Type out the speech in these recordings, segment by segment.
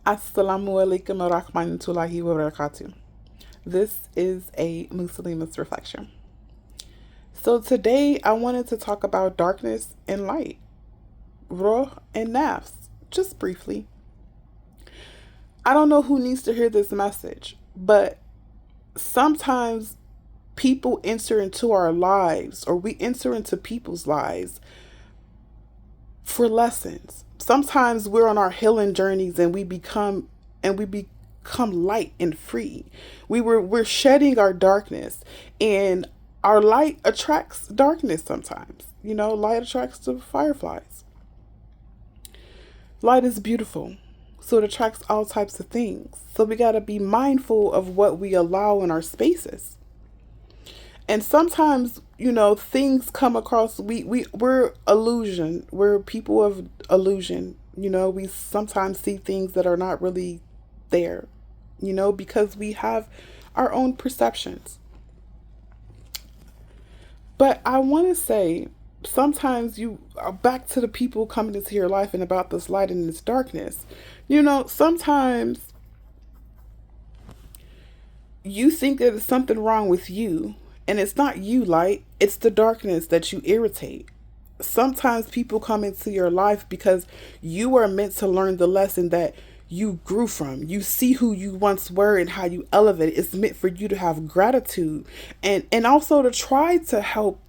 Assalamu alaikum wa rahmatullahi wa barakatuh. This is a Muslimah's reflection. So today I wanted to talk about darkness and light, ruh and nafs, just briefly. I don't know who needs to hear this message, but sometimes people enter into our lives or we enter into people's lives for lessons. Sometimes we're on our healing journeys and we become light and free. We're shedding our darkness, and our light attracts darkness sometimes. Light attracts the fireflies. Light is beautiful. So it attracts all types of things. So we got to be mindful of what we allow in our spaces. And sometimes, things come across, we're illusion. We're people of illusion. We sometimes see things that are not really there, because we have our own perceptions. But I want to say, sometimes you back to the people coming into your life and about this light and this darkness. Sometimes you think that there's something wrong with you, and it's not you, light, it's the darkness that you irritate. Sometimes people come into your life because you are meant to learn the lesson that you grew from. You see who you once were and how you elevate. It's meant for you to have gratitude and also to try to help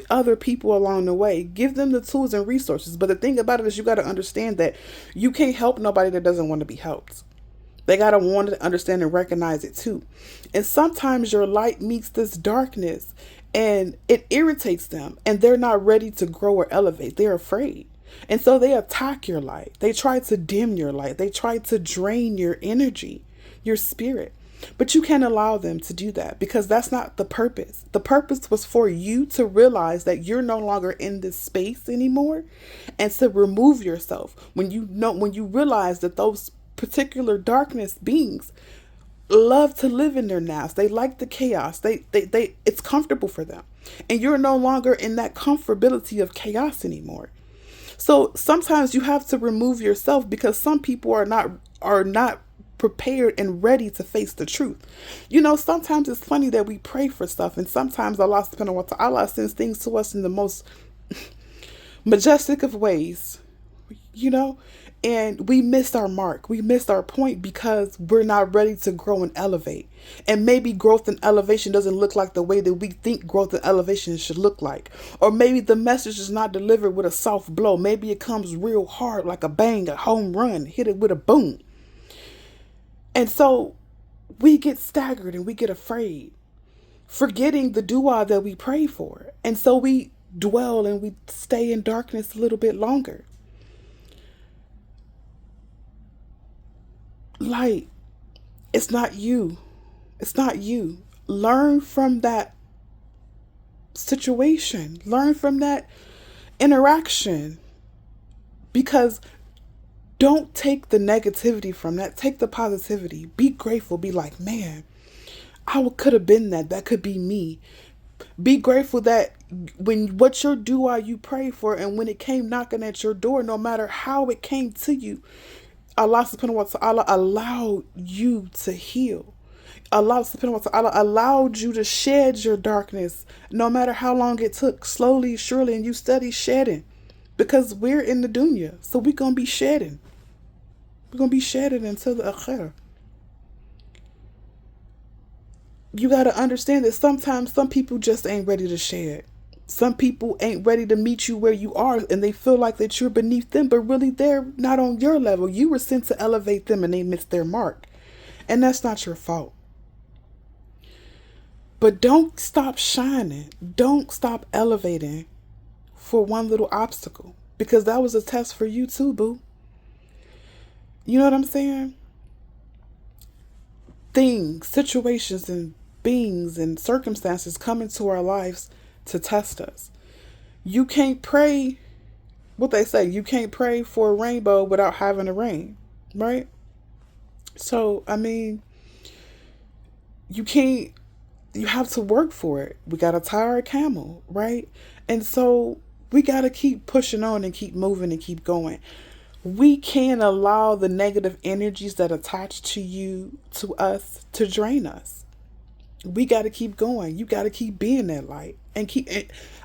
other people along the way. Give them the tools and resources. But the thing about it is you got to understand that you can't help nobody that doesn't want to be helped. They got to want to understand and recognize it too. And sometimes your light meets this darkness and it irritates them and they're not ready to grow or elevate. They're afraid. And so they attack your light. They try to dim your light. They try to drain your energy, your spirit. But you can't allow them to do that because that's not the purpose. The purpose was for you to realize that you're no longer in this space anymore and to remove yourself. When you realize that those particular darkness beings love to live in their nest. They like the chaos. They it's comfortable for them. And you're no longer in that comfortability of chaos anymore. So sometimes you have to remove yourself because some people are not prepared and ready to face the truth. Sometimes it's funny that we pray for stuff and sometimes Allah subhanahu wa ta'ala sends things to us in the most majestic of ways. you know, and we missed our mark. We missed our point because we're not ready to grow and elevate. And maybe growth and elevation doesn't look like the way that we think growth and elevation should look like. Or maybe the message is not delivered with a soft blow. Maybe it comes real hard like a bang, a home run, hit it with a boom. And so we get staggered and we get afraid, forgetting the dua that we pray for. And so we dwell and we stay in darkness a little bit longer. Light, it's not you. It's not you. Learn from that situation. Learn from that interaction. Because don't take the negativity from that. Take the positivity. Be grateful. Be like, man, I could have been that. That could be me. Be grateful that when what your dua you pray for and when it came knocking at your door, no matter how it came to you, Allah subhanahu wa ta'ala allowed you to heal. Allah subhanahu wa ta'ala allowed you to shed your darkness, no matter how long it took, slowly, surely, and you study shedding. Because we're in the dunya, so we're going to be shedding. We're going to be shedding until the akhirah. You got to understand that sometimes some people just ain't ready to shed. Some people ain't ready to meet you where you are and they feel like that you're beneath them, but really they're not on your level. You were sent to elevate them and they missed their mark. And that's not your fault. But don't stop shining. Don't stop elevating for one little obstacle, because that was a test for you too, boo. You know what I'm saying? Things, situations, and beings and circumstances come into our lives to test us. You can't pray, what they say, you can't pray for a rainbow without having a rain, right? So, I mean, you have to work for it. We got to tie our camel, right? And so we got to keep pushing on and keep moving and keep going. We can't allow the negative energies that attach to us, to drain us. We got to keep going. You got to keep being that light and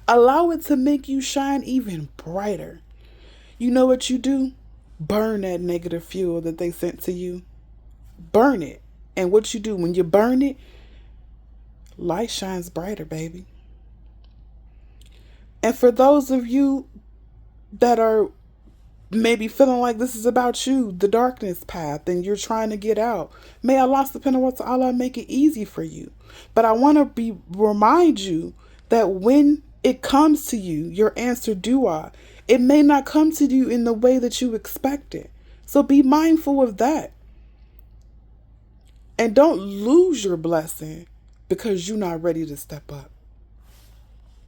allow it to make you shine even brighter. You know what you do? Burn that negative fuel that they sent to you. Burn it. And what you do when you burn it, light shines brighter, baby. And for those of you that are maybe feeling like this is about you, the darkness path, and you're trying to get out, may Allah subhanahu wa ta'ala make it easy for you. But I want to remind you that when it comes to you, your answer dua, it may not come to you in the way that you expected. So be mindful of that. And don't lose your blessing because you're not ready to step up.